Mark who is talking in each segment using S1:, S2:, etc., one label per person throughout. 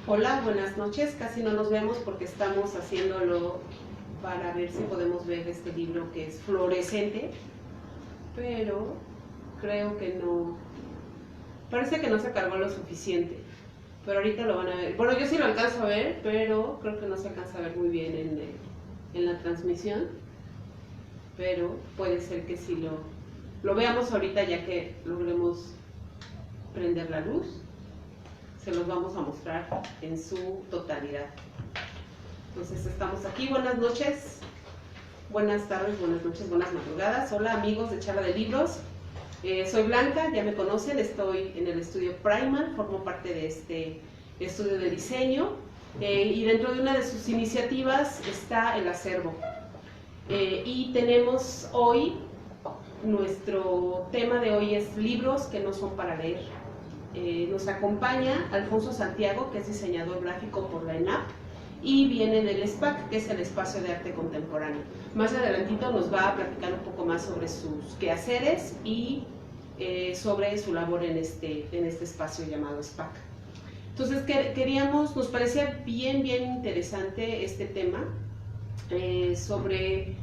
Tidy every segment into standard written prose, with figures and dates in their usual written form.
S1: Hola, buenas noches. Casi no nos vemos porque estamos haciéndolo para ver si podemos ver este libro que es fluorescente, pero creo que no, parece que no se cargó lo suficiente, pero ahorita lo van a ver. Bueno, yo sí lo alcanzo a ver, pero creo que no se alcanza a ver muy bien en la transmisión, pero puede ser que sí lo veamos ahorita ya que logremos prender la luz. Se los vamos a mostrar en su totalidad. Entonces estamos aquí. Buenas noches, buenas tardes, buenas noches, buenas madrugadas. Hola amigos de Charla de Libros. Soy Blanca, ya me conocen, estoy en el estudio Primal, formo parte de este estudio de diseño y dentro de una de sus iniciativas está el acervo. Y tenemos hoy, nuestro tema de hoy es libros que no son para leer. Nos acompaña Alfonso Santiago, que es diseñador gráfico por la ENAP y viene del SPAC, que es el Espacio de Arte Contemporáneo. Más adelantito nos va a platicar un poco más sobre sus quehaceres y sobre su labor en este espacio llamado SPAC. Entonces nos parecía bien interesante este tema sobre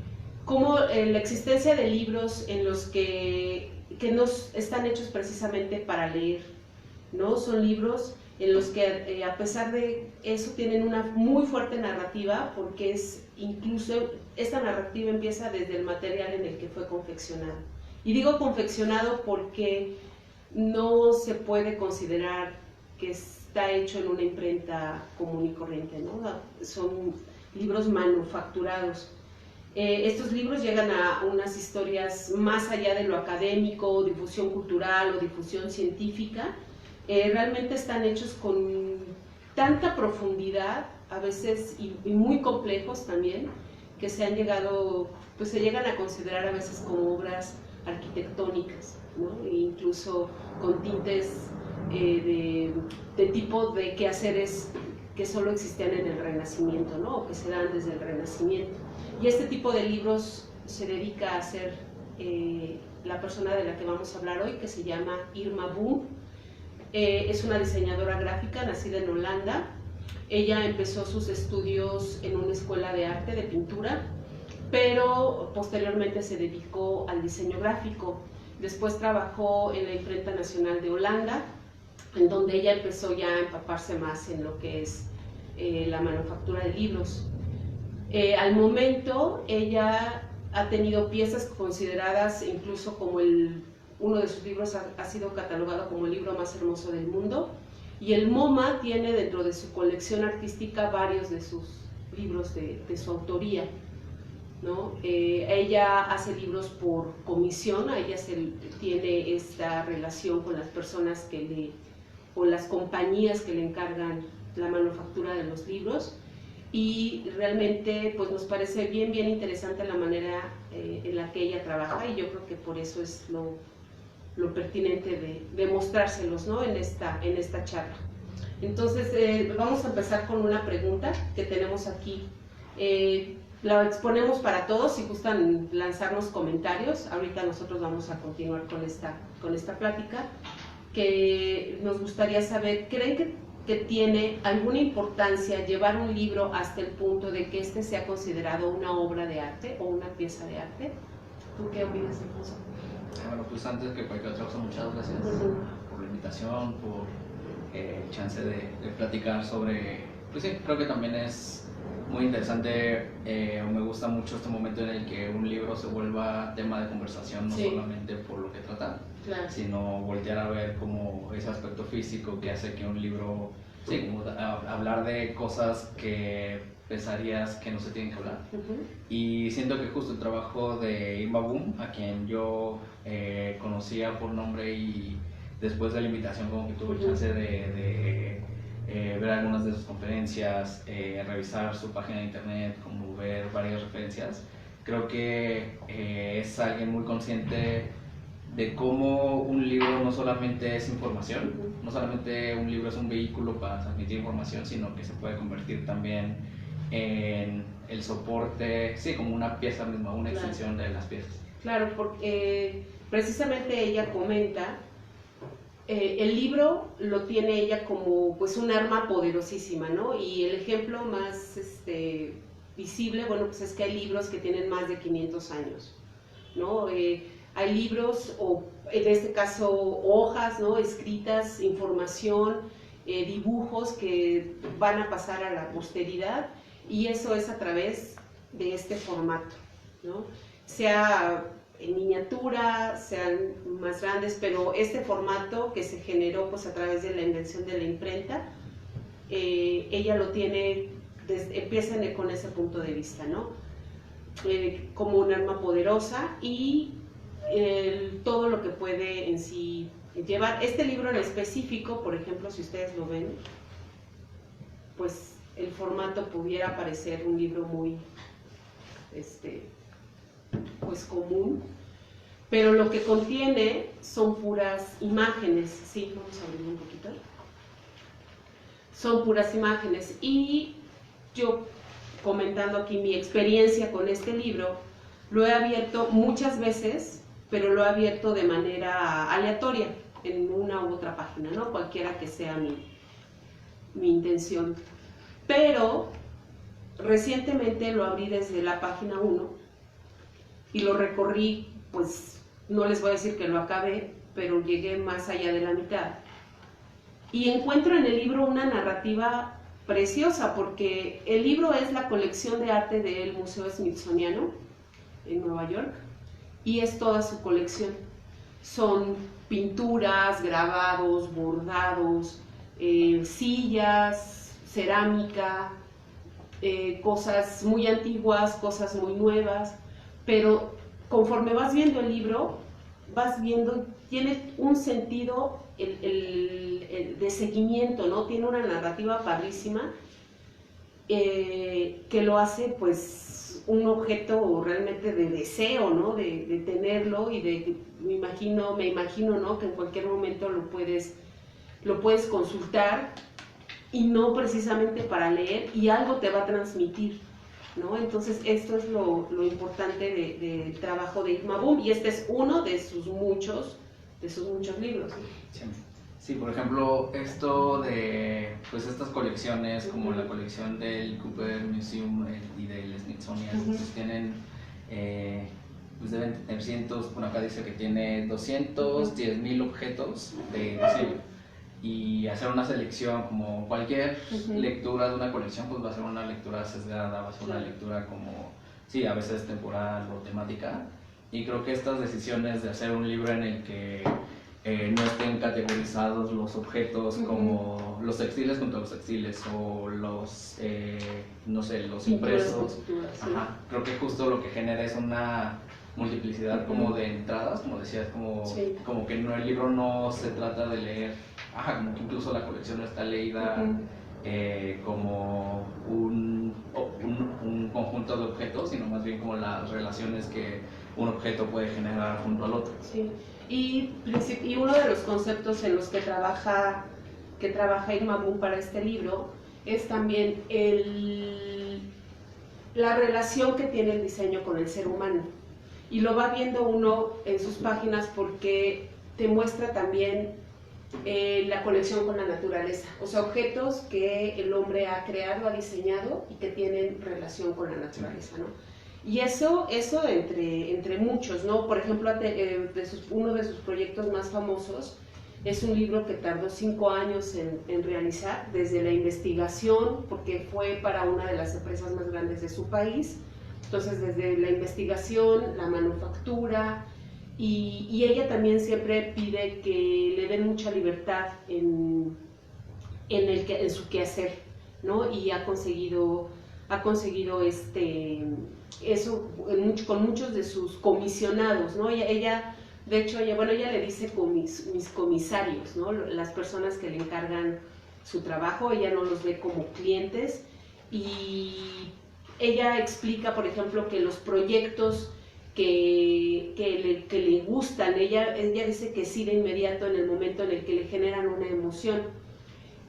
S1: cómo la existencia de libros en los que no están hechos precisamente para leer, ¿no? Son libros en los que a pesar de eso tienen una muy fuerte narrativa, porque incluso esta narrativa empieza desde el material en el que fue confeccionado. Y digo confeccionado porque no se puede considerar que está hecho en una imprenta común y corriente, ¿no? Son libros manufacturados. Estos libros llegan a unas historias más allá de lo académico, difusión cultural o difusión científica. Realmente están hechos con tanta profundidad, a veces y muy complejos también, que se llegan a considerar a veces como obras arquitectónicas, ¿no? E incluso con tintes de tipo de quehaceres que solo existían en el Renacimiento, ¿no? O que se dan desde el Renacimiento. Y este tipo de libros se dedica a hacer la persona de la que vamos a hablar hoy, que se llama Irma Boom. Es una diseñadora gráfica nacida en Holanda. Ella empezó sus estudios en una escuela de arte, de pintura, pero posteriormente se dedicó al diseño gráfico. Después trabajó en la Imprenta Nacional de Holanda, en donde ella empezó ya a empaparse más en lo que es la manufactura de libros. Al momento, ella ha tenido piezas consideradas incluso como uno de sus libros ha sido catalogado como el libro más hermoso del mundo, y el MoMA tiene dentro de su colección artística varios de sus libros de su autoría, ¿no? Ella hace libros por comisión, a ella tiene esta relación con las personas o las compañías que le encargan la manufactura de los libros, y realmente pues nos parece bien interesante la manera en la que ella trabaja, y yo creo que por eso es lo pertinente de mostrárselos, ¿no? en esta charla. Entonces vamos a empezar con una pregunta que tenemos aquí. La exponemos para todos, si gustan lanzarnos comentarios. Ahorita nosotros vamos a continuar con esta plática, que nos gustaría saber, ¿creen que tiene alguna importancia llevar un libro hasta el punto de que este sea considerado una obra de arte o una pieza de arte? ¿Tú qué opinas, Alfonso?
S2: Bueno, pues antes que cualquier otra cosa, muchas gracias por la invitación, por el chance de platicar sobre, pues sí, creo que también es muy interesante, me gusta mucho este momento en el que un libro se vuelva tema de conversación, no solamente por lo que trata, sino voltear a ver como ese aspecto físico que hace que un libro, sí, como hablar de cosas que pensarías que no se tienen que hablar. Y siento que justo el trabajo de Irma Boom, a quien yo conocía por nombre, y después de la invitación como que tuve chance de ver algunas de sus conferencias, revisar su página de internet, como ver varias referencias, creo que es alguien muy consciente de cómo un libro no solamente es información, no solamente un libro es un vehículo para transmitir información, sino que se puede convertir también en el soporte, sí, como una pieza misma, una extensión de las piezas.
S1: Claro, porque precisamente ella comenta el libro lo tiene ella como pues un arma poderosísima, ¿no? Y el ejemplo más visible, bueno, pues es que hay libros que tienen más de 500 años, ¿no? Hay libros, o en este caso hojas, ¿no? Escritas, información, dibujos que van a pasar a la posteridad, y eso es a través de este formato, ¿no? Sea en miniatura, sean más grandes, pero este formato que se generó pues a través de la invención de la imprenta, ella lo tiene, empieza con ese punto de vista, ¿no? Como un arma poderosa, y todo lo que puede en sí llevar. Este libro en específico, por ejemplo, si ustedes lo ven, pues el formato pudiera parecer un libro muy pues común, pero lo que contiene son puras imágenes. Sí, vamos a abrir un poquito. Son puras imágenes, y yo, comentando aquí mi experiencia con este libro, lo he abierto muchas veces, pero lo he abierto de manera aleatoria en una u otra página, ¿no? Cualquiera que sea mi intención. Pero recientemente lo abrí desde la página 1 y lo recorrí, pues no les voy a decir que lo acabé, pero llegué más allá de la mitad. Y encuentro en el libro una narrativa preciosa, porque el libro es la colección de arte del Museo Smithsoniano en Nueva York, y es toda su colección. Son pinturas, grabados, bordados, sillas, cerámica, cosas muy antiguas, cosas muy nuevas, pero conforme vas viendo el libro, vas viendo, tiene un sentido de seguimiento, ¿no? Tiene una narrativa padrísima, que lo hace pues un objeto realmente de deseo, ¿no? De tenerlo, y me imagino, ¿no? Que en cualquier momento lo puedes consultar, y no precisamente para leer, y algo te va a transmitir, ¿no? Entonces esto es lo importante del trabajo de Irma Boom, y este es uno de sus muchos libros, ¿no?
S2: Sí. Sí, por ejemplo, esto de pues estas colecciones, como la colección del Cooper Museum y del Smithsonian, pues tienen pues deben tener cientos, bueno, acá dice que tiene 210,000 objetos de diseño, y hacer una selección, como cualquier lectura de una colección, pues va a ser una lectura sesgada, va a ser una lectura como, sí, a veces temporal o temática, y creo que estas decisiones de hacer un libro en el que no estén categorizados los objetos como los textiles junto a los textiles, o los, no sé, los impresos. Ajá, creo que justo lo que genera es una multiplicidad como de entradas, como decías, como que no, el libro no se trata de leer, como que incluso la colección no está leída como un conjunto de objetos, sino más bien como las relaciones que un objeto puede generar junto al otro.
S1: Sí. Y uno de los conceptos en los que trabaja Irma Boom para este libro es también la relación que tiene el diseño con el ser humano, y lo va viendo uno en sus páginas, porque te muestra también la conexión con la naturaleza, o sea, objetos que el hombre ha creado, ha diseñado, y que tienen relación con la naturaleza, ¿no? Y eso entre muchos, ¿no? Por ejemplo, uno de sus proyectos más famosos es un libro que tardó 5 años en realizar, desde la investigación, porque fue para una de las empresas más grandes de su país. Entonces, desde la investigación, la manufactura, y ella también siempre pide que le den mucha libertad en su quehacer, ¿no? Y ha conseguido eso con muchos de sus comisionados, ¿no? Ella de hecho, ella le dice mis comisarios, ¿no? Las personas que le encargan su trabajo, ella no los ve como clientes, y ella explica, por ejemplo, que los proyectos que le gustan, ella dice que sí de inmediato en el momento en el que le generan una emoción.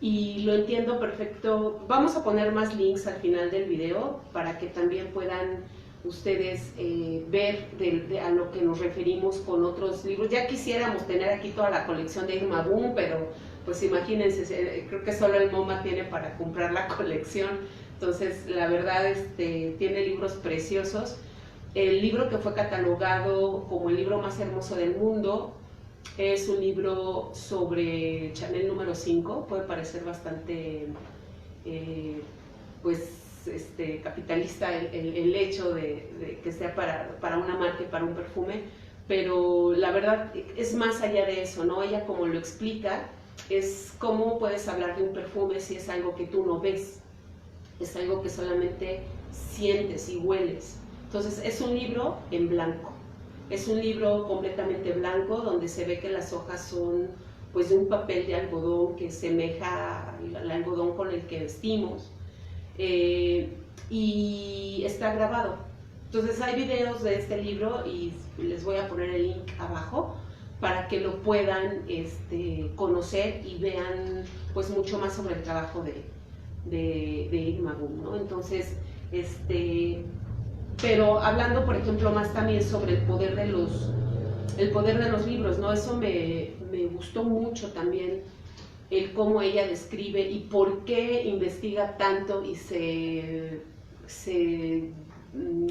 S1: Y lo entiendo perfecto. Vamos a poner más links al final del video para que también puedan ustedes ver a lo que nos referimos con otros libros. Ya quisiéramos tener aquí toda la colección de Irma Boom, pero pues imagínense, creo que solo el MoMA tiene para comprar la colección. Entonces, la verdad, tiene libros preciosos. El libro que fue catalogado como el libro más hermoso del mundo es un libro sobre Chanel número 5, puede parecer bastante capitalista el hecho de que sea para una marca y para un perfume, pero la verdad es más allá de eso, ¿no? Ella, como lo explica, es cómo puedes hablar de un perfume si es algo que tú no ves, es algo que solamente sientes y hueles. Entonces es un libro en blanco, es un libro completamente blanco donde se ve que las hojas son pues de un papel de algodón que semeja al algodón con el que vestimos, y está grabado. Entonces hay videos de este libro y les voy a poner el link abajo para que lo puedan conocer y vean pues mucho más sobre el trabajo de Irma Boom, ¿no? Entonces, pero hablando, por ejemplo, más también sobre el poder de los libros, ¿no? Eso me gustó mucho también, el cómo ella describe y por qué investiga tanto y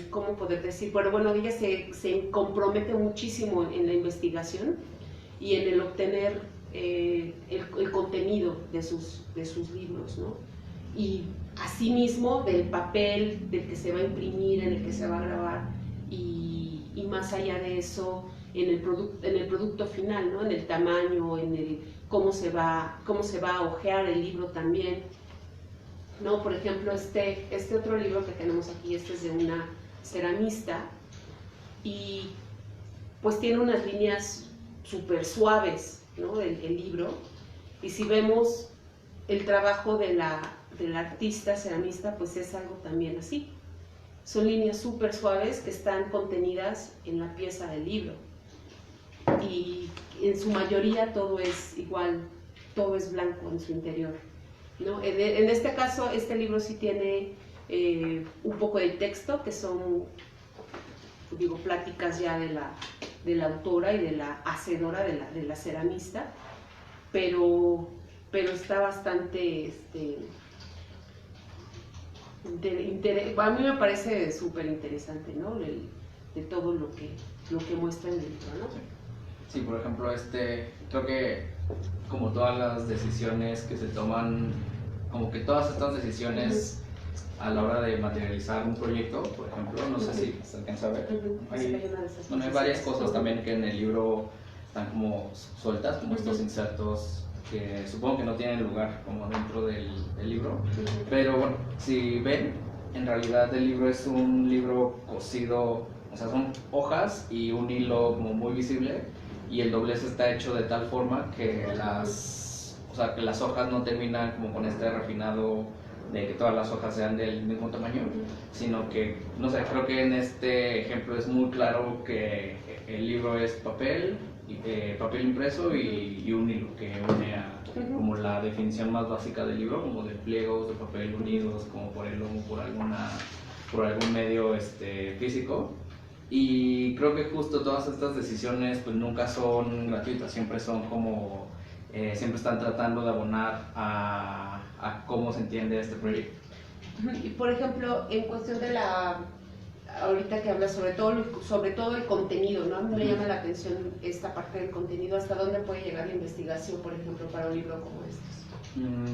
S1: ¿cómo poder decir? Bueno, ella se compromete muchísimo en la investigación y en el obtener el contenido de sus libros, ¿no? Y asimismo del papel del que se va a imprimir, en el que se va a grabar, y más allá de eso, en el producto final, ¿no? En el tamaño, cómo se va a hojear el libro también, ¿no? Por ejemplo, este otro libro que tenemos aquí, es de una ceramista, y pues tiene unas líneas súper suaves, ¿no? El libro, y si vemos el trabajo de la artista ceramista, pues es algo también así. Son líneas súper suaves que están contenidas en la pieza del libro, y en su mayoría todo es igual, todo es blanco en su interior, ¿no? En este caso, este libro sí tiene un poco de texto, que son, pláticas ya de la autora y de la hacedora, de la ceramista, pero está bastante, a mí me parece súper interesante, ¿no? De todo lo que muestra en el libro, ¿no?
S2: Sí, por ejemplo, creo que como todas las decisiones que se toman, como que todas estas decisiones a la hora de materializar un proyecto, por ejemplo, no sé si se alcanza a ver, hay varias cosas también que en el libro están como sueltas, como estos insertos que supongo que no tienen lugar como dentro del libro, pero bueno, si ven, en realidad el libro es un libro cosido, o sea, son hojas y un hilo como muy visible, y el doblez está hecho de tal forma que las hojas no terminan como con este refinado de que todas las hojas sean del mismo tamaño, sino que, no sé, creo que en este ejemplo es muy claro que el libro es papel impreso y un hilo que une a como la definición más básica del libro, como de pliegos de papel unidos como por el lomo, por algún medio físico. Y creo que justo todas estas decisiones pues nunca son gratuitas, siempre son como, siempre están tratando de abonar a cómo se entiende este proyecto.
S1: Y por ejemplo, en cuestión de ahorita que hablas sobre todo el contenido, ¿no? A mí me llama la atención esta parte del contenido, ¿hasta dónde puede llegar la investigación, por ejemplo, para un libro como este?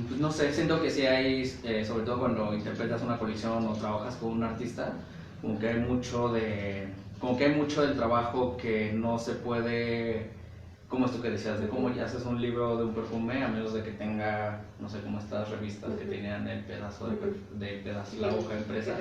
S2: Pues no sé, siento que sí hay, sobre todo cuando interpretas una colección o trabajas con un artista, como que hay mucho del trabajo que no se puede, como esto que decías, de cómo ya haces un libro de un perfume, a menos de que tenga, no sé, como estas revistas que tenían el pedazo de pedazo, la hoja impresa,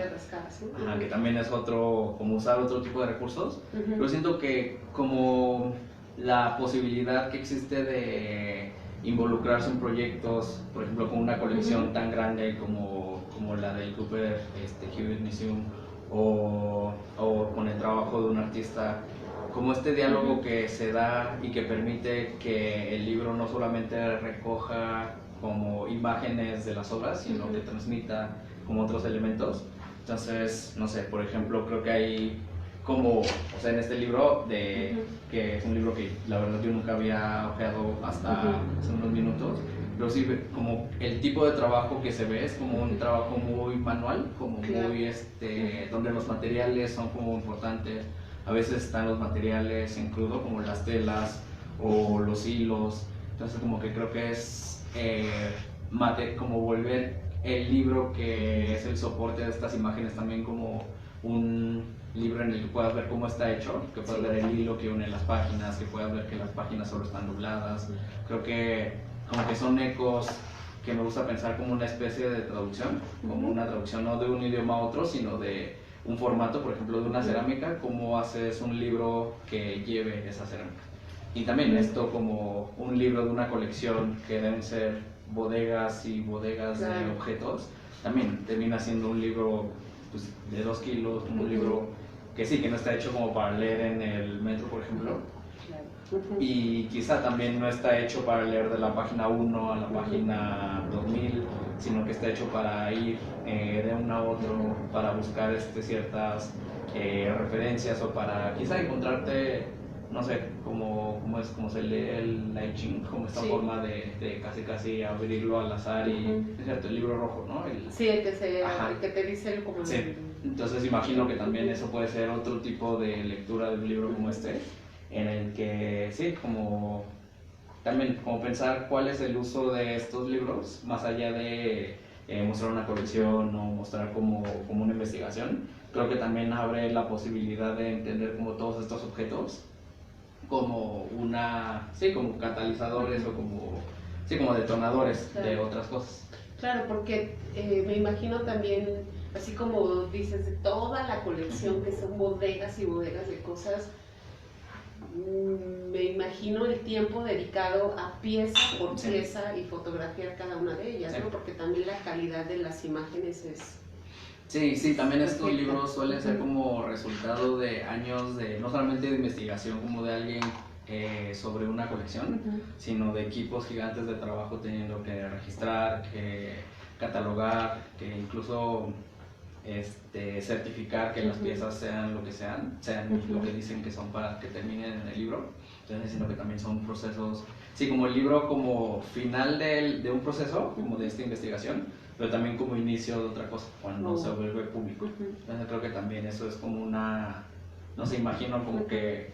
S2: que también es como usar otro tipo de recursos, pero siento que como la posibilidad que existe de involucrarse en proyectos, por ejemplo, con una colección tan grande como la del Cooper Hewitt Museum, o con el trabajo de un artista, como este diálogo que se da y que permite que el libro no solamente recoja como imágenes de las obras, sino que transmita como otros elementos. Entonces, no sé, por ejemplo, creo que hay como, o sea, en este libro, que es un libro que la verdad yo nunca había ojeado hasta hace unos minutos, pero sí, como el tipo de trabajo que se ve es como un trabajo muy manual, como muy, donde los materiales son como importantes. A veces están los materiales en crudo, como las telas o los hilos. Entonces, como que creo que es como volver el libro que es el soporte de estas imágenes también como un libro en el que puedas ver cómo está hecho, que puedas ver el hilo que une las páginas, que puedas ver que las páginas solo están dobladas. Creo que como que son ecos que me gusta pensar como una especie de traducción, como una traducción no de un idioma a otro, sino de un formato, por ejemplo, de una cerámica, cómo haces un libro que lleve esa cerámica. Y también esto como un libro de una colección que deben ser bodegas y bodegas de objetos, también termina siendo un libro pues, de 2 kilos, un libro que sí, que no está hecho como para leer en el metro, por ejemplo. Y quizá también no está hecho para leer de la página 1 a la página 2000, sino que está hecho para ir de uno a otro, para buscar ciertas referencias o para quizá encontrarte, no sé, como se lee el I Ching, como esta forma de casi abrirlo al azar y, es cierto, el libro rojo, ¿no?
S1: Sí, el que te dice como...
S2: Sí, entonces imagino que también eso puede ser otro tipo de lectura de un libro como este, en el que, sí, como también como pensar cuál es el uso de estos libros, más allá de mostrar una colección o mostrar como una investigación. Creo que también abre la posibilidad de entender como todos estos objetos como como catalizadores o como detonadores de otras cosas.
S1: Claro, porque me imagino también, así como dices, de toda la colección que son bodegas y bodegas de cosas, me imagino el tiempo dedicado a pieza por pieza y fotografiar cada una de ellas, ¿no? Porque también la calidad de las imágenes es...
S2: Sí, también estos libros suelen ser como resultado de años no solamente de investigación como de alguien sobre una colección, sino de equipos gigantes de trabajo teniendo que registrar, que catalogar, que incluso certificar que las piezas sean lo que sean lo que dicen que son para que terminen en el libro. Entonces, sino que también son procesos, sí, como el libro como final de un proceso, como de esta investigación, pero también como inicio de otra cosa, cuando se vuelve público. Entonces creo que también eso es como no sé, imagino como que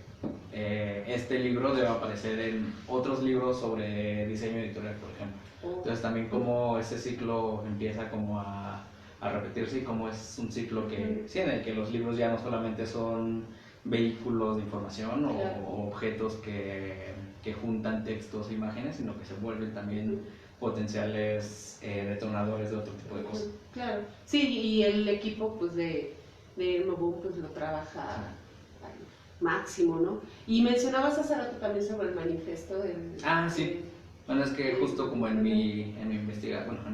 S2: este libro debe aparecer en otros libros sobre diseño editorial, por ejemplo. Entonces también como ese ciclo empieza como a repetirse y como es un ciclo que, sí, en el que los libros ya no solamente son vehículos de información o objetos que juntan textos e imágenes, sino que se vuelven también potenciales detonadores de otro tipo de cosas.
S1: Claro, sí, y el equipo pues de Irma Boom pues lo trabaja al máximo, ¿no? Y mencionabas hace rato también sobre el manifiesto del...
S2: Sí. Bueno, es que justo como en mi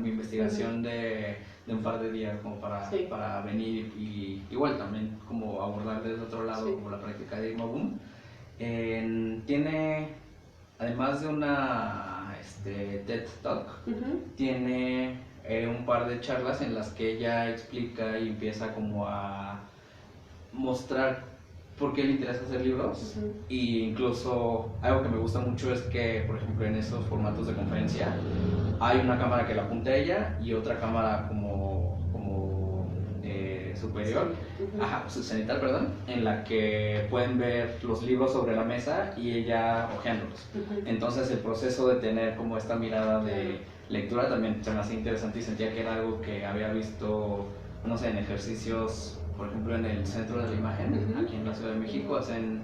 S2: investigación de un par de días como para venir y igual también como abordar desde otro lado como la práctica de Irma Boom, tiene, además de una TED Talk, tiene un par de charlas en las que ella explica y empieza como a mostrar por qué le interesa hacer libros, y incluso algo que me gusta mucho es que, por ejemplo, en esos formatos de conferencia hay una cámara que la apunta a ella y otra cámara como superior, cenital, perdón, en la que pueden ver los libros sobre la mesa y ella hojeándolos. Entonces el proceso de tener como esta mirada de lectura también se me hacía interesante y sentía que era algo que había visto, no sé, en ejercicios, por ejemplo, en el Centro de la Imagen, aquí en la Ciudad de México, hacen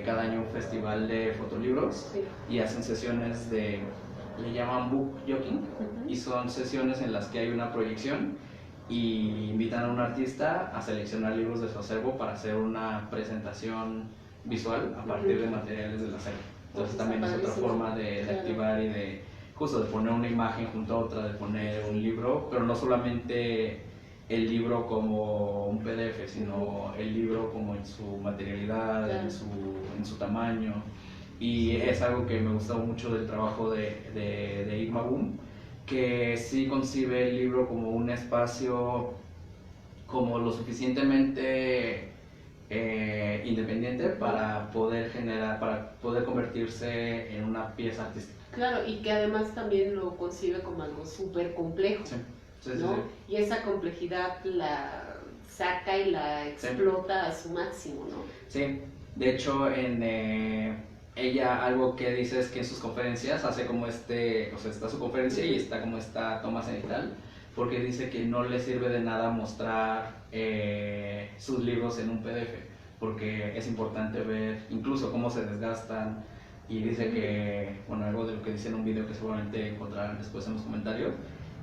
S2: cada año un festival de fotolibros y hacen sesiones le llaman book jogging, y son sesiones en las que hay una proyección y invitan a un artista a seleccionar libros de su acervo para hacer una presentación visual a partir de materiales del acervo. Entonces también es otra forma de activar y de poner una imagen junto a otra, de poner un libro, pero no solamente el libro como un PDF, sino el libro como en su materialidad, en su tamaño. Y es algo que me gustó mucho del trabajo de Irma Boom, que sí concibe el libro como un espacio como lo suficientemente independiente para poder generar, para poder convertirse en una pieza artística.
S1: Claro, y que además también lo concibe como algo súper complejo,
S2: Sí, sí,
S1: ¿no?
S2: sí.
S1: Y esa complejidad la saca y la explota a su máximo, ¿no?
S2: Sí, de hecho ella algo que dice es que en sus conferencias hace como o sea, está su conferencia y está como esta toma cenital, porque dice que no le sirve de nada mostrar sus libros en un PDF, porque es importante ver incluso cómo se desgastan, y dice que, bueno, algo de lo que dice en un video que seguramente encontrarán después en los comentarios,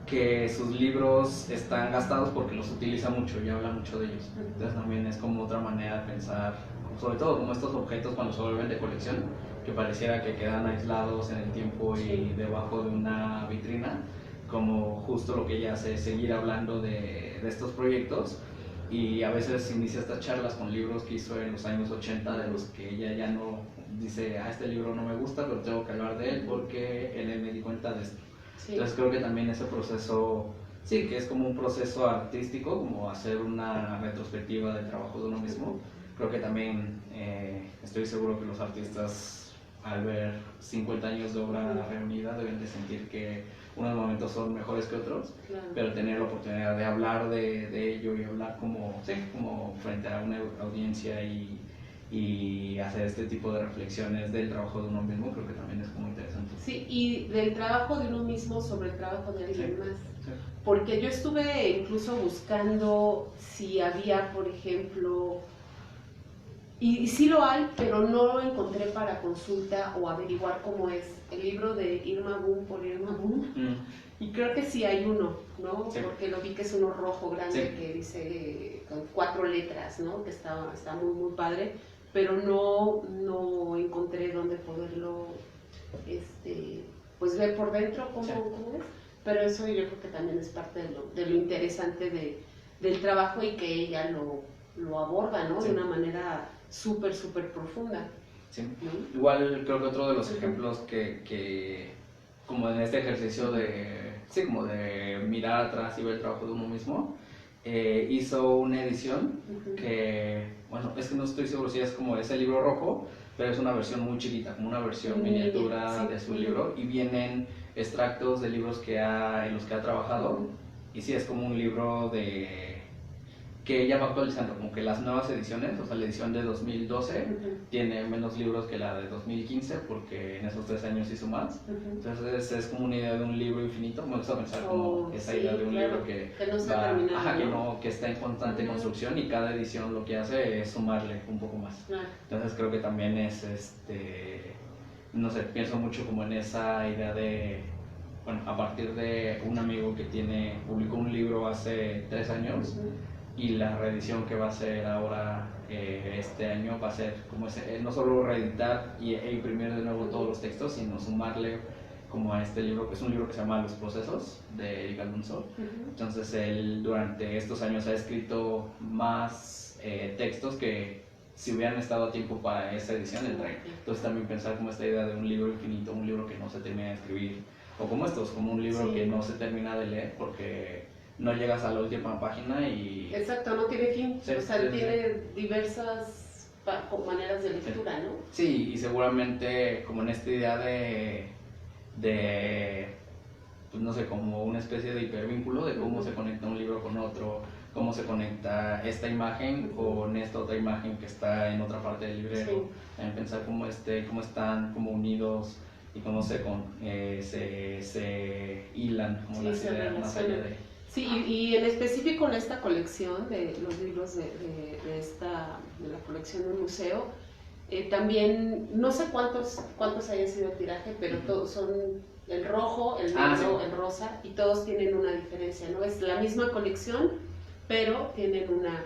S2: que sus libros están gastados porque los utiliza mucho y habla mucho de ellos. Entonces también es como otra manera de pensar, sobre todo como estos objetos cuando se vuelven de colección, que pareciera que quedan aislados en el tiempo y debajo de una vitrina, como justo lo que ella hace es seguir hablando de estos proyectos, y a veces inicia estas charlas con libros que hizo en los años 80 de los que ella ya no dice, este libro no me gusta, pero tengo que hablar de él porque él me di cuenta de esto. Sí. Entonces creo que también ese proceso, sí, que es como un proceso artístico, como hacer una retrospectiva del trabajo de uno mismo. Creo que también estoy seguro que los artistas, al ver 50 años de obra reunida, deben de sentir que unos momentos son mejores que otros, claro, pero tener la oportunidad de hablar de ello y hablar como, sí, como frente a una audiencia y hacer este tipo de reflexiones del trabajo de uno mismo, creo que también es como interesante.
S1: Sí, y del trabajo de uno mismo sobre el trabajo de alguien más.
S2: Sí.
S1: Porque yo estuve incluso buscando si había, por ejemplo, y sí lo hay, pero no lo encontré para consulta o averiguar cómo es el libro de Irma Boom por Irma Boom. Y creo que sí hay uno, ¿no? Sí. Porque lo vi que es uno rojo grande, sí, que dice con 4 letras, ¿no? Que está muy, muy padre, pero no encontré dónde poderlo pues ver por dentro cómo, sí, cómo es. Pero eso yo creo que también es parte de lo interesante del trabajo, y que ella lo aborda, ¿no? Sí. De una manera súper, súper profunda.
S2: Sí. ¿No? Igual creo que otro de los ejemplos que como en este ejercicio sí, como de mirar atrás y ver el trabajo de uno mismo, hizo una edición que, bueno, es que no estoy seguro si es como ese libro rojo, pero es una versión muy chiquita, como una versión miniatura, sí, de su libro, y vienen extractos de libros en los que ha trabajado, y sí, es como un libro que ella va actualizando, como que las nuevas ediciones, o sea, la edición de 2012 tiene menos libros que la de 2015, porque en esos 3 años hizo más. Entonces es como una idea de un libro infinito. Me gusta pensar como esa idea de un libro que no se ha terminado, que está en constante construcción, y cada edición lo que hace es sumarle un poco más. Entonces creo que también es, no sé, pienso mucho como en esa idea de, bueno, a partir de un amigo que publicó un libro hace 3 años, y la reedición que va a hacer ahora este año va a ser como no solo reeditar e imprimir de nuevo todos los textos, sino sumarle como a este libro, que es un libro que se llama Los Procesos, de Eric Alonso. Entonces él durante estos años ha escrito más textos que si hubieran estado a tiempo para esa edición entraría. Entonces también pensar como esta idea de un libro infinito, un libro que no se termina de escribir, o como como un libro, sí, que no se termina de leer porque no llegas a la última página y...
S1: Exacto, no tiene fin, sí, o sea, sí, tiene diversas maneras de lectura, ¿no?
S2: Sí, y seguramente como en esta idea pues no sé, como una especie de hipervínculo de cómo se conecta un libro con otro, cómo se conecta esta imagen con esta otra imagen que está en otra parte del librero, sí, también pensar cómo están como unidos y cómo se hilan como, sí, las ideas más allá de...
S1: Sí, y en específico en esta colección de los libros de la colección del museo, también, no sé cuántos hayan sido el tiraje, pero todos son el rojo, el negro, sí, el rosa, y todos tienen una diferencia, ¿no? Es la misma colección, pero tienen una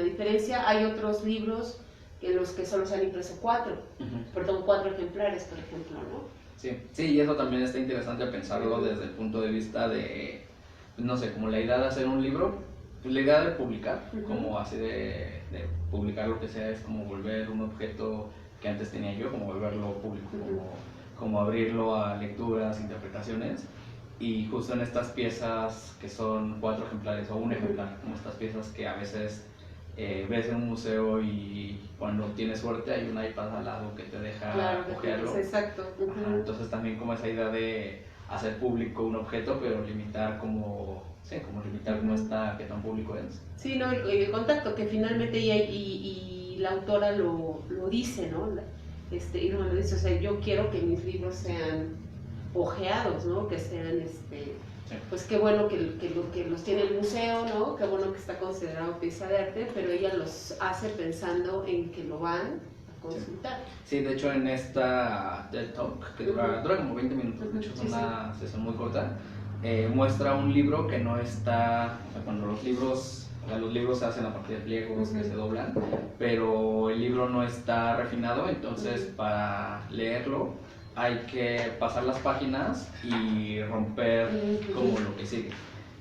S1: diferencia. Hay otros libros en los que solo se han impreso 4 ejemplares, por ejemplo, ¿no?
S2: Sí, sí, y eso también está interesante pensarlo desde el punto de vista de, no sé, como la idea de hacer un libro, pues la idea de publicar, como así de publicar lo que sea, es como volver un objeto que antes tenía yo, como volverlo público, como abrirlo a lecturas, interpretaciones, y justo en estas piezas que son 4 ejemplares o un ejemplar, como estas piezas que a veces ves en un museo y cuando tienes suerte hay un iPad al lado que te deja cogerlo.
S1: Exacto.
S2: Ajá, entonces también como esa idea de hacer público un objeto, pero limitar como, sí, como limitar cómo está, qué tan público es.
S1: Sí, no, el contacto, que finalmente y la autora lo dice, ¿no? Irma lo dice, o sea, yo quiero que mis libros sean ojeados, ¿no? Que sean, pues qué bueno que los tiene el museo, ¿no? Qué bueno que está considerado pieza de arte, pero ella los hace pensando en que lo van a consultar.
S2: Sí, de hecho en esta TED Talk, que dura como 20 minutos, de hecho es una sesión muy corta, muestra un libro que no está, o sea, cuando los libros se hacen a partir de pliegos que se doblan, pero el libro no está refinado, entonces para leerlo hay que pasar las páginas y romper como lo que sigue,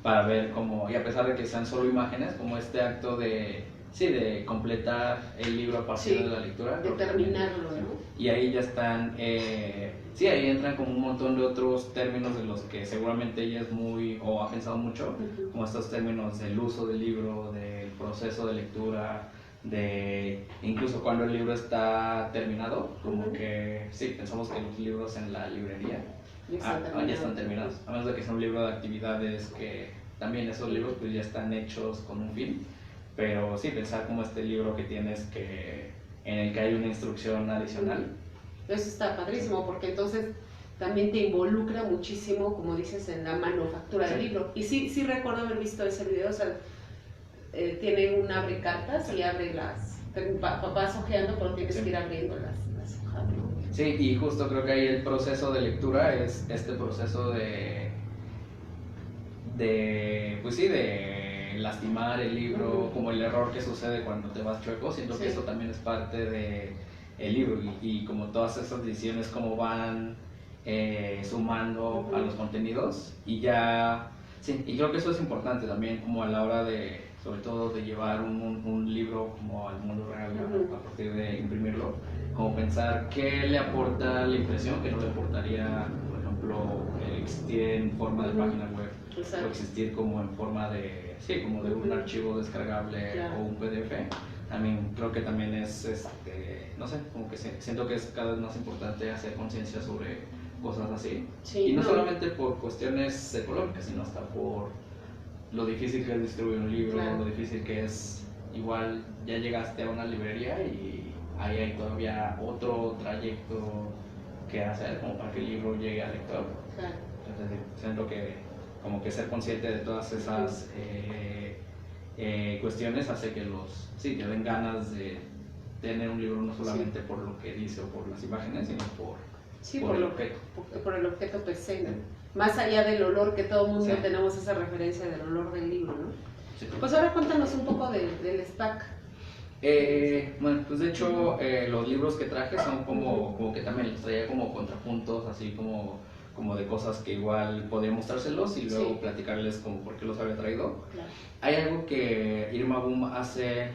S2: para ver cómo, y a pesar de que sean solo imágenes, como este acto de, sí, de completar el libro a partir de la lectura.
S1: De terminarlo, ¿no?
S2: Y ahí ya están, sí, ahí entran como un montón de otros términos de los que seguramente ella es muy, o ha pensado mucho, como estos términos del uso del libro, del proceso de lectura, de incluso cuando el libro está terminado, como que sí, pensamos que los libros en la librería ya están terminados, a menos de que sea un libro de actividades que también esos libros pues ya están hechos con un fin, pero sí, pensar como este libro que tienes que, en el que hay una instrucción adicional.
S1: Eso está padrísimo, porque entonces también te involucra muchísimo, como dices, en la manufactura del libro. Y sí recuerdo haber visto ese video, o sea, tiene un abre cartas y abre vas ojeando, pero tienes que ir abriendo las hojas, ¿no?
S2: Sí, y justo creo que ahí el proceso de lectura es este proceso pues sí, de lastimar el libro, como el error que sucede cuando te vas chueco. Siento que eso también es parte del libro y como todas esas decisiones como van sumando a los contenidos y ya, sí, y creo que eso es importante también como a la hora de, sobre todo de llevar un libro como al mundo real a partir de imprimirlo, como pensar qué le aporta la impresión que no le aportaría, por ejemplo, existir en forma de página web. O existir como en forma de, sí, como de un archivo descargable o un PDF. También creo que también es, no sé, como que siento que es cada vez más importante hacer conciencia sobre cosas así. Sí, y no solamente por cuestiones económicas, sino hasta por lo difícil que es distribuir un libro, lo difícil que es, igual ya llegaste a una librería y ahí hay todavía otro trayecto que hacer como para que el libro llegue al lector. Entonces siento que como que ser consciente de todas esas cuestiones hace que sí, te den ganas de tener un libro no solamente por lo que dice o por las imágenes, sino por el objeto.
S1: Por el objeto per se, ¿no? Más allá del olor, que todo el mundo tenemos esa referencia del olor del libro, ¿no? Sí. Pues ahora cuéntanos un poco del SPAC.
S2: Bueno, pues de hecho los libros que traje son como que también los traía como contrapuntos, así como de cosas que igual podría mostrárselos y luego platicarles como por qué los había traído. Claro. Hay algo que Irma Boom hace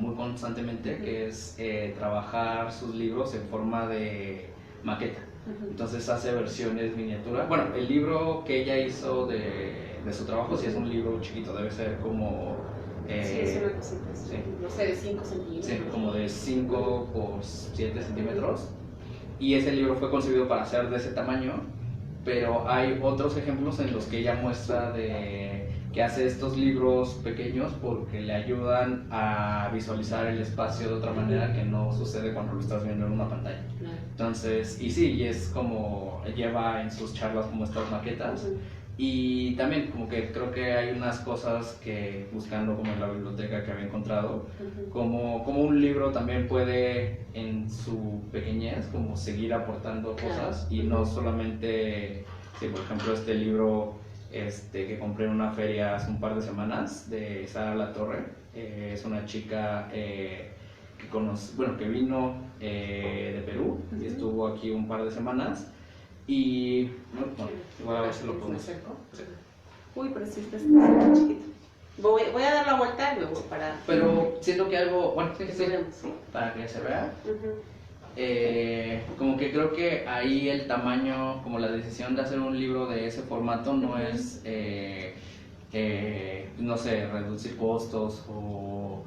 S2: muy constantemente, que es trabajar sus libros en forma de maqueta. Entonces hace versiones miniatura. Bueno, el libro que ella hizo de su trabajo sí es un libro chiquito, debe ser como...
S1: sí, es una cosita, no sé, de 5 centímetros.
S2: Sí, como de 5 por 7 centímetros. Y ese libro fue concebido para ser de ese tamaño, pero hay otros ejemplos en los que ella muestra que hace estos libros pequeños porque le ayudan a visualizar el espacio de otra manera que no sucede cuando lo estás viendo en una pantalla. Entonces, y es como lleva en sus charlas como estas maquetas. Y también como que creo que hay unas cosas que buscando como en la biblioteca que había encontrado, como un libro también puede en su pequeñez como seguir aportando cosas y no solamente, sí, por ejemplo este libro que compré en una feria hace un par de semanas de Sara Latorre, es una chica que vino de Perú y estuvo aquí un par de semanas. Y bueno, igual a ver si lo podemos. Sí.
S1: Uy, pero sí está muy chiquito. Voy a dar la vuelta luego para...
S2: Pero siento que algo, bueno, sí, para que se vea. como que creo que ahí el tamaño, como la decisión de hacer un libro de ese formato no es, no sé, reducir costos o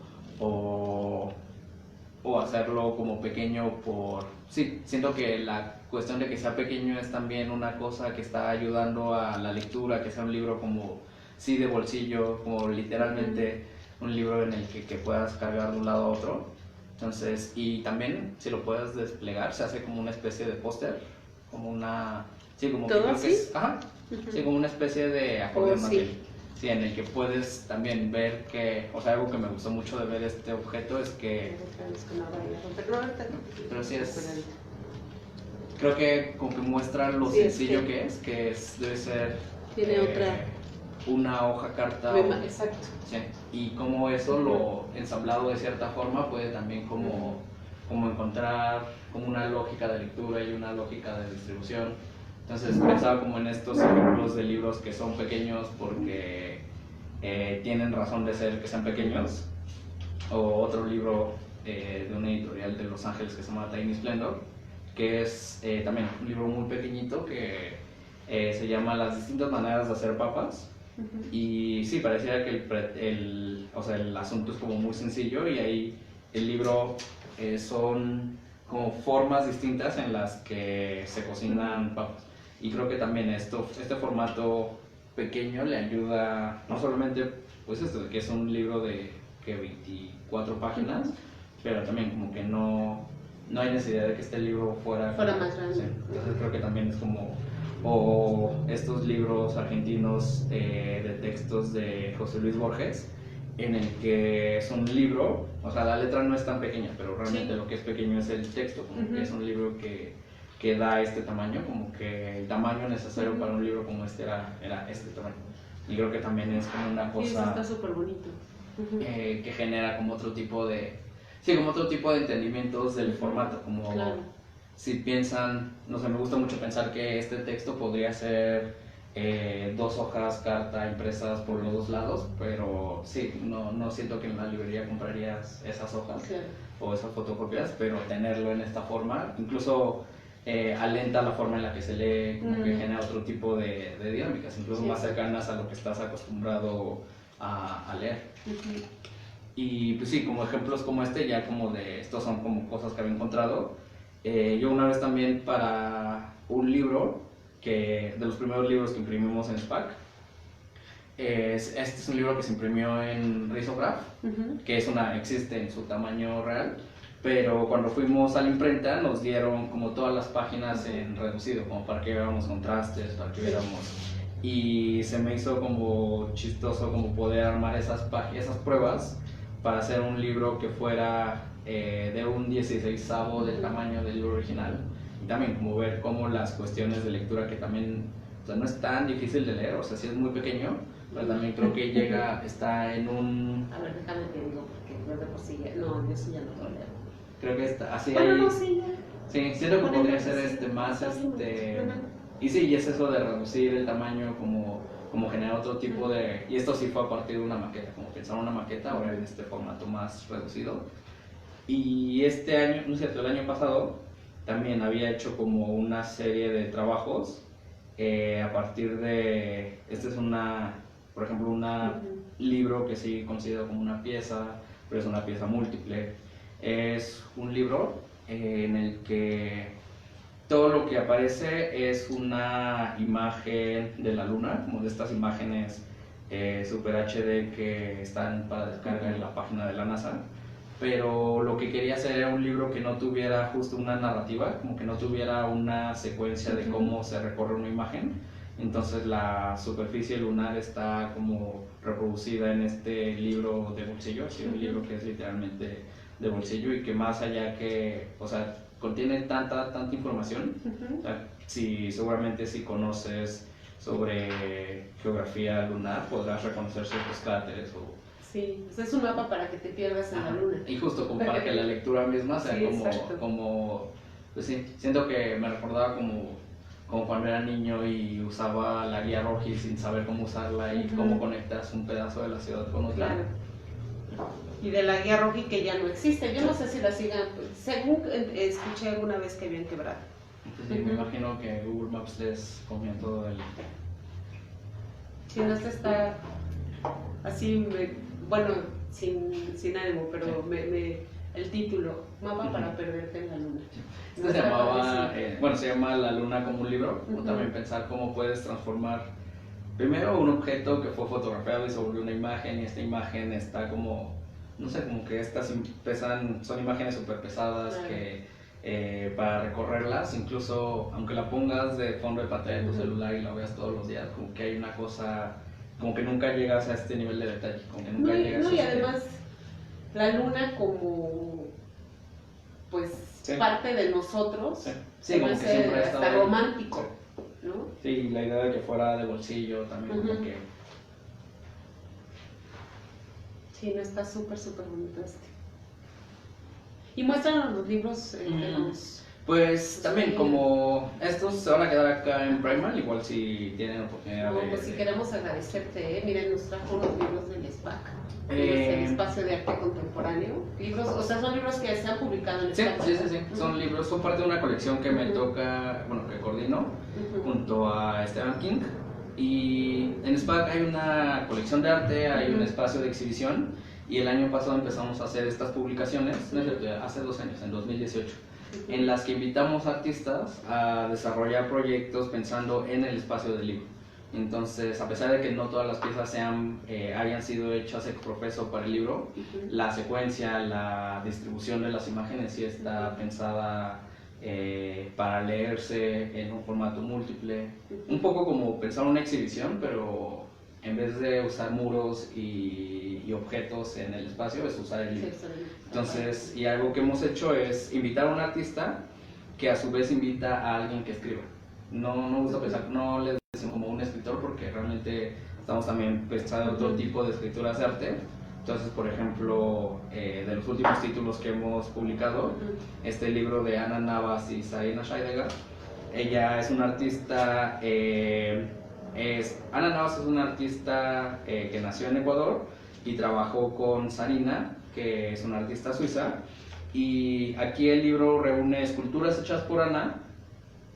S2: hacerlo como pequeño por... Sí, siento que la cuestión de que sea pequeño es también una cosa que está ayudando a la lectura, que sea un libro como, sí, de bolsillo, como literalmente un libro en el que puedas cargar de un lado a otro. Entonces, y también si lo puedes desplegar, se hace como una especie de póster, como una... Sí, como que
S1: ¿todo
S2: creo
S1: así?
S2: que es... Ajá, sí, como una especie de acordeón más
S1: sí.
S2: bien. Sí, en el que puedes también ver que, o sea, algo que me gustó mucho de ver este objeto es que... Pero sí es... Creo que como que muestra lo sencillo que es, debe ser...
S1: Tiene otra...
S2: Una hoja carta.
S1: Exacto.
S2: Sí, y como eso lo ensamblado de cierta forma puede también como encontrar como una lógica de lectura y una lógica de distribución. Entonces pensaba como en estos ejemplos de libros que son pequeños porque tienen razón de ser que sean pequeños, o otro libro de una editorial de Los Ángeles que se llama Tiny Splendor, que es también un libro muy pequeñito que se llama Las distintas maneras de hacer papas. Y sí, pareciera que o sea, el asunto es como muy sencillo y ahí el libro son como formas distintas en las que se cocinan papas. Y creo que también este formato pequeño le ayuda, no solamente pues esto, que es un libro de que 24 páginas, pero también como que no hay necesidad de que este libro fuera
S1: más grande.
S2: Sí. Entonces creo que también es como... O estos libros argentinos de textos de José Luis Borges, en el que es un libro, o sea, la letra no es tan pequeña, pero realmente lo que es pequeño es el texto, como que es un libro que da este tamaño, como que el tamaño necesario para un libro como este era este tamaño. Y creo que también es como una cosa...
S1: Sí, está súper bonito.
S2: Que genera como otro tipo de... Sí, como otro tipo de entendimientos del formato, como...
S1: Claro.
S2: Si piensan, no sé, me gusta mucho pensar que este texto podría ser 2 hojas carta impresas por los 2 lados, pero sí, no siento que en la librería comprarías esas hojas o esas fotocopias, pero tenerlo en esta forma, incluso alenta la forma en la que se lee, como que genera otro tipo de dinámicas, incluso más cercanas a lo que estás acostumbrado a leer. Y pues sí, como ejemplos como este, ya como de, estos son como cosas que había encontrado. Yo una vez también para un libro, de los primeros libros que imprimimos en SPAC, este es un libro que se imprimió en Risograph, que existe en su tamaño real, pero cuando fuimos a la imprenta nos dieron como todas las páginas en reducido, como para que viéramos contrastes, para que viéramos... Y se me hizo como chistoso como poder armar esas pruebas para hacer un libro que fuera de un 16avo del tamaño del libro original, y también como ver cómo las cuestiones de lectura, que también, o sea, no es tan difícil de leer, o sea, sí es muy pequeño, pero también creo que está en un...
S1: A ver, déjame te digo, porque no de por sí no, yo sí ya no lo leo.
S2: Creo que está así
S1: bueno,
S2: ahí...
S1: no, sí,
S2: sí, siento que podría ser más, y sí, y es eso de reducir el tamaño, como generar otro tipo de... Y esto sí fue a partir de una maqueta, como pensar una maqueta ahora en este formato más reducido. Y este año, no es cierto, el año pasado también había hecho como una serie de trabajos a partir de... Este es por ejemplo, un libro que sí considero como una pieza, pero es una pieza múltiple. Es un libro en el que todo lo que aparece es una imagen de la luna, como de estas imágenes Super HD que están para descarga en la página de la NASA. Pero lo que quería hacer era un libro que no tuviera justo una narrativa, como que no tuviera una secuencia de cómo se recorre una imagen. Entonces la superficie lunar está como reproducida en este libro de bolsillo, así un libro que es literalmente de bolsillo y que más allá que, o sea, contiene tanta información. O sea, seguramente si conoces sobre geografía lunar podrás reconocer ciertos cráteres o...
S1: Sí, es un mapa para que te pierdas en la luna.
S2: Y justo como para que la lectura misma sea como, pues sí, siento que me recordaba como cuando era niño y usaba la guía Roji sin saber cómo usarla y cómo conectas un pedazo de la ciudad con otra.
S1: Claro. Y de la guía roja que ya no existe. Yo no sé si la sigan, pues, según escuché alguna vez que habían quebrado.
S2: Entonces, sí, me imagino que Google Maps les comió todo el...
S1: Si no se está así, bueno, sin ánimo, pero el título, Mapa para perderte en la luna.
S2: Este se llamaba, bueno, se llama La Luna como un libro, o también pensar cómo puedes transformar primero un objeto que fue fotografiado y se volvió una imagen, y esta imagen está como, no sé, como que estas son imágenes súper pesadas que para recorrerlas, incluso aunque la pongas de fondo de pantalla de tu celular y la veas todos los días, como que hay una cosa, como que nunca llegas a este nivel de detalle, como que nunca llegas a
S1: y además la luna como, pues, parte de nosotros,
S2: sí, como que siempre
S1: hasta romántico, ¿no?
S2: Sí, la idea de que fuera de bolsillo también, como que...
S1: Sí, no, está súper bonito este. Y muéstranos los libros de los...
S2: Pues también, como estos se van a quedar acá en Primal, igual si tienen oportunidad de...
S1: pues si queremos agradecerte, miren, nos trajo unos libros del SPAC, el Espacio de Arte Contemporáneo, libros, o sea, son libros que se han publicado en el SPAC.
S2: Sí, son libros, son parte de una colección que me toca, bueno, que coordino junto a Esteban King, y en SPAC hay una colección de arte, hay un espacio de exhibición, y el año pasado empezamos a hacer estas publicaciones, hace 2 años, en 2018. En las que invitamos artistas a desarrollar proyectos pensando en el espacio del libro. Entonces, a pesar de que no todas las piezas hayan sido hechas ex profeso para el libro, la secuencia, la distribución de las imágenes sí está pensada para leerse en un formato múltiple. Un poco como pensar una exhibición, pero en vez de usar muros y objetos en el espacio, es usar el libro. Entonces, y algo que hemos hecho es invitar a un artista que a su vez invita a alguien que escriba. No me gusta pensar, no les decimos como un escritor, porque realmente estamos también pensando en otro tipo de escrituras de arte. Entonces, por ejemplo, de los últimos títulos que hemos publicado, este libro de Ana Navas y Saina Scheidegger, ella es una artista... Ana Navas es una artista que nació en Ecuador y trabajó con Sarina, que es una artista suiza, y aquí el libro reúne esculturas hechas por Ana,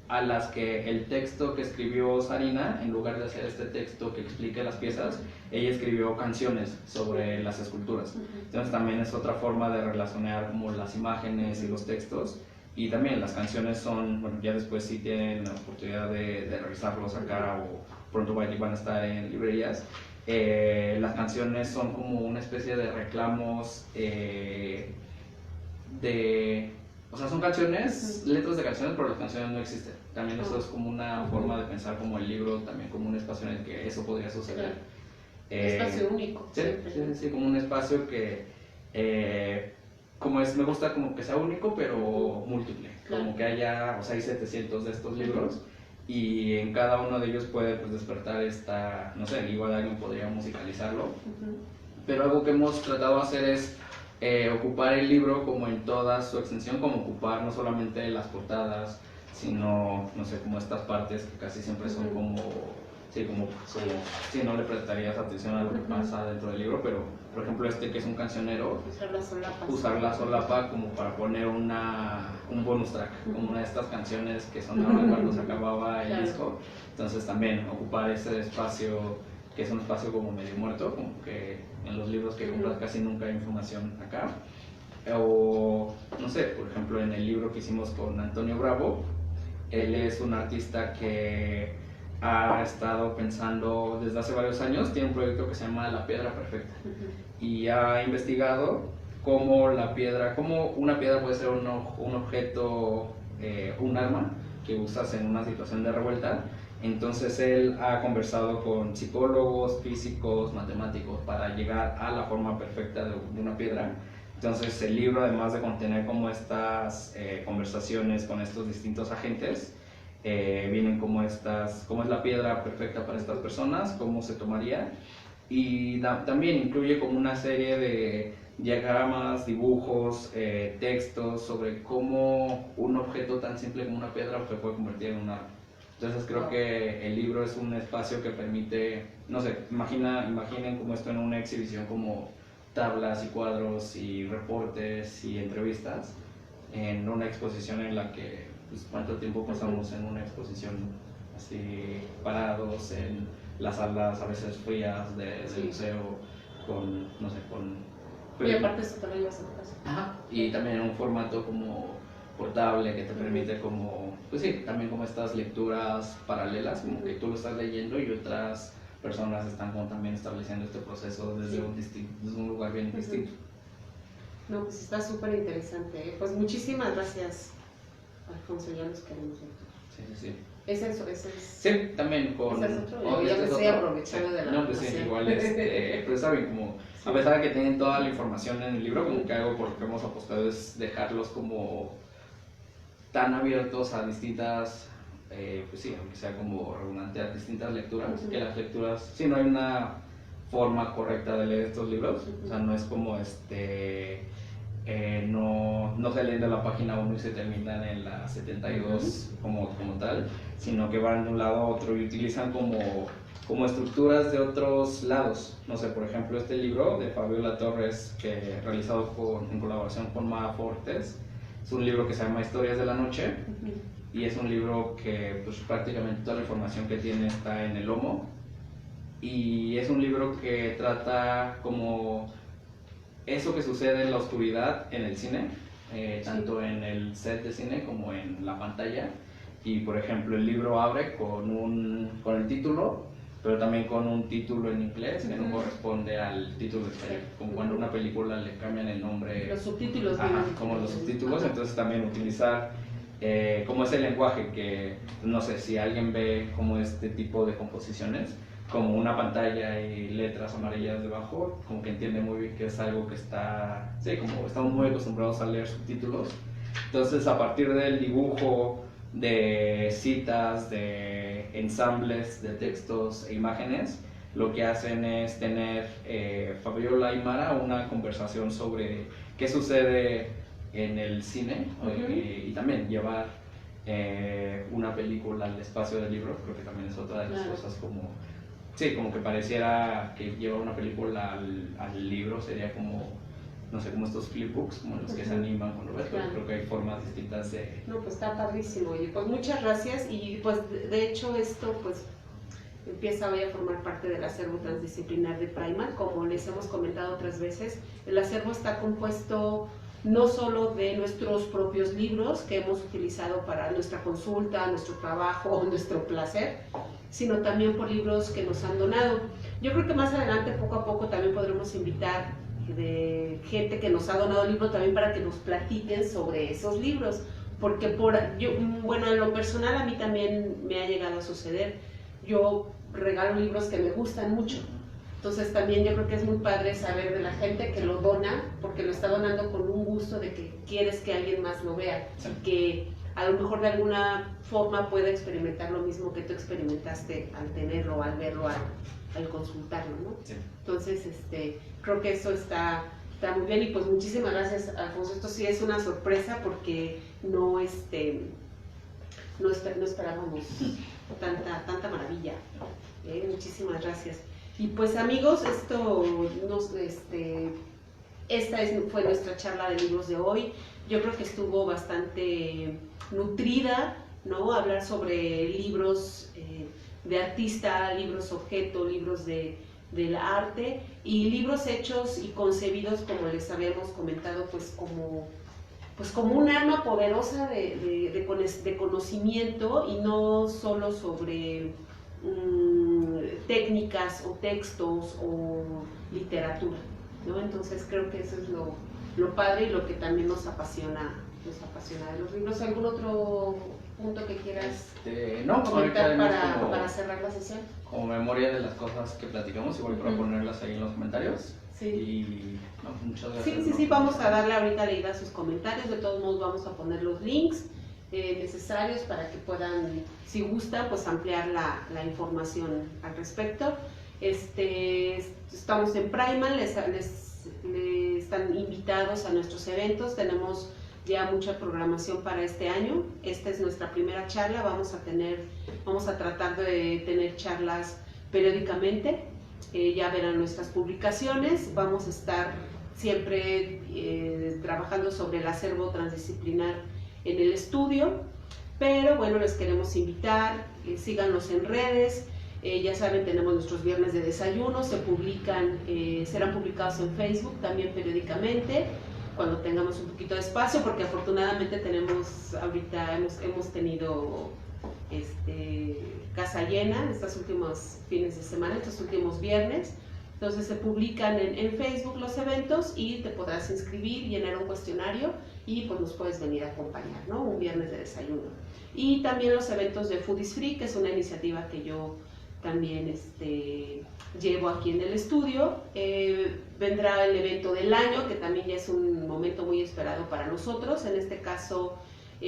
S2: a las que el texto que escribió Sarina, en lugar de hacer este texto que explique las piezas, ella escribió canciones sobre las esculturas. Entonces también es otra forma de relacionar como las imágenes y los textos. Y también las canciones son, bueno, ya después si tienen la oportunidad de revisarlos acá o pronto van a estar en librerías, las canciones son como una especie de reclamos o sea, son canciones, letras de canciones, pero las canciones no existen. También eso es como una forma de pensar como el libro, también como un espacio en el que eso podría suceder.
S1: Un espacio único.
S2: Sí, como un espacio que... me gusta como que sea único, pero múltiple. Como que haya, o sea, hay 700 de estos libros y en cada uno de ellos puede pues, despertar esta, no sé, igual alguien podría musicalizarlo. Pero algo que hemos tratado de hacer es ocupar el libro como en toda su extensión, como ocupar no solamente las portadas, sino, no sé, como estas partes que casi siempre son como... Sí, como si no le prestarías atención a lo que pasa dentro del libro, pero por ejemplo que es un cancionero, usar la solapa como para poner un bonus track, como una de estas canciones que sonaban cuando se acababa el disco. Entonces también ocupar ese espacio, que es un espacio como medio muerto, como que en los libros que compras casi nunca hay información acá. O no sé, por ejemplo en el libro que hicimos con Antonio Bravo, él es un artista que ha estado pensando desde hace varios años, tiene un proyecto que se llama La Piedra Perfecta y ha investigado cómo una piedra puede ser un objeto, un arma que usas en una situación de revuelta. Entonces él ha conversado con psicólogos, físicos, matemáticos para llegar a la forma perfecta de una piedra. Entonces el libro, además de contener como estas conversaciones con estos distintos agentes, vienen como es la piedra perfecta para estas personas, cómo se tomaría, y también incluye como una serie de diagramas, dibujos, textos sobre cómo un objeto tan simple como una piedra se puede convertir en un arma. Entonces creo que el libro es un espacio que permite, no sé, imaginen como esto en una exhibición como tablas y cuadros y reportes y entrevistas en una exposición en la que, pues, ¿cuánto tiempo pasamos en una exposición así parados en las salas a veces frías del museo con, no sé, con...
S1: Y aparte esto también lo hace en casa.
S2: Ajá, y también en un formato como portable que te permite como, pues sí, también como estas lecturas paralelas, como que tú lo estás leyendo y otras personas están como también estableciendo este proceso desde un lugar bien distinto.
S1: No, pues está súper interesante, ¿eh? Pues muchísimas gracias, Alfonso, ya nos queremos ver.
S2: Sí, sí, sí.
S1: Ese es.
S2: Sí, también con...
S1: ¿Ese es otro? Ya me estoy aprovechando de la
S2: No, pues sí, igual pero está bien, como a pesar de que tienen toda la información en el libro, como que algo por lo que hemos apostado es dejarlos como tan abiertos a distintas, pues sí, aunque sea como redundante, a distintas lecturas, que las lecturas, sí, no hay una forma correcta de leer estos libros, o sea, no es como no se leen de la página 1 y se terminan en la 72 como tal, sino que van de un lado a otro y utilizan como estructuras de otros lados. No sé, por ejemplo, este libro de Fabiola Torres, que realizado en colaboración con Maa Fortes, es un libro que se llama Historias de la Noche, y es un libro que, pues, prácticamente toda la información que tiene está en el lomo, y es un libro que trata como eso que sucede en la oscuridad en el cine, tanto en el set de cine como en la pantalla. Y por ejemplo, el libro abre con el título, pero también con un título en inglés que no corresponde al título de español, como cuando a una película le cambian el nombre.
S1: Los subtítulos.
S2: Como los subtítulos. Entonces también utilizar como ese lenguaje que, no sé, si alguien ve como este tipo de composiciones, como una pantalla y letras amarillas debajo, como que entiende muy bien que es algo que está, sí, como estamos muy acostumbrados a leer subtítulos. Entonces, a partir del dibujo, de citas, de ensambles de textos e imágenes, lo que hacen es tener Fabiola y Mara una conversación sobre qué sucede en el cine, y también llevar una película al espacio del libro. Creo que también es otra de las cosas como... Sí, como que pareciera que llevar una película al libro sería como, no sé, como estos flipbooks, como los que se animan cuando ves, pero creo que hay formas distintas de...
S1: No, pues está padrísimo, y pues muchas gracias, y pues de hecho esto pues empieza hoy a formar parte del acervo transdisciplinar de Primal. Como les hemos comentado otras veces, el acervo está compuesto no solo de nuestros propios libros que hemos utilizado para nuestra consulta, nuestro trabajo, nuestro placer, sino también por libros que nos han donado. Yo creo que más adelante, poco a poco, también podremos invitar de gente que nos ha donado libros también para que nos platiquen sobre esos libros, porque bueno, en lo personal a mí también me ha llegado a suceder. Yo regalo libros que me gustan mucho, entonces también yo creo que es muy padre saber de la gente que lo dona, porque lo está donando con un gusto de que quieres que alguien más lo vea, y que a lo mejor de alguna forma pueda experimentar lo mismo que tú experimentaste al tenerlo, al verlo, al consultarlo, ¿no? Sí. Entonces, creo que eso está muy bien, y pues muchísimas gracias, Alfonso. Esto sí es una sorpresa porque no esperábamos tanta maravilla. Muchísimas gracias. Y pues amigos, esta fue nuestra charla de libros de hoy. Yo creo que estuvo bastante nutrida, ¿no? Hablar sobre libros de artista, libros objeto, libros del arte, y libros hechos y concebidos, como les habíamos comentado, pues como un arma poderosa de conocimiento, y no solo sobre técnicas o textos o literatura, ¿no? Entonces creo que eso es lo padre y lo que también nos apasiona de los libros. ¿Algún otro punto que quieras comentar para cerrar la sesión?
S2: Como memoria de las cosas que platicamos, igual para ponerlas ahí en los comentarios.
S1: Sí.
S2: Y muchas gracias.
S1: Sí, vamos a darle ahorita leída a sus comentarios. De todos modos vamos a poner los links necesarios para que puedan, si gustan, pues ampliar la información al respecto. Estamos en Primal, les están invitados a nuestros eventos. Tenemos ya mucha programación para este año. Esta es nuestra primera charla. Vamos a tratar de tener charlas periódicamente. ya verán nuestras publicaciones. Vamos a estar siempre trabajando sobre el acervo transdisciplinar en el estudio, pero bueno, les queremos invitar, síganos en redes. Ya saben, tenemos nuestros viernes de desayuno, serán publicados en Facebook también periódicamente, cuando tengamos un poquito de espacio, porque afortunadamente ahorita hemos tenido casa llena estos últimos fines de semana, estos últimos viernes. Entonces se publican en Facebook los eventos y te podrás inscribir, llenar un cuestionario y pues nos puedes venir a acompañar, ¿no? Un viernes de desayuno. Y también los eventos de Foodies Free, que es una iniciativa que yo también llevo aquí en el estudio. Vendrá el evento del año, que también ya es un momento muy esperado para nosotros. En este caso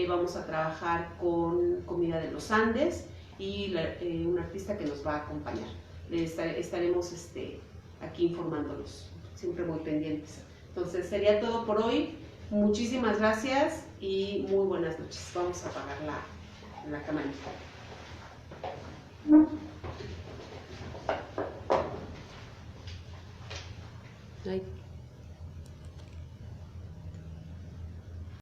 S1: vamos a trabajar con comida de los Andes y un artista que nos va a acompañar. Estaremos aquí informándolos, siempre muy pendientes. Entonces sería todo por hoy. Muchísimas gracias y muy buenas noches. Vamos a apagar la camarita. Ay.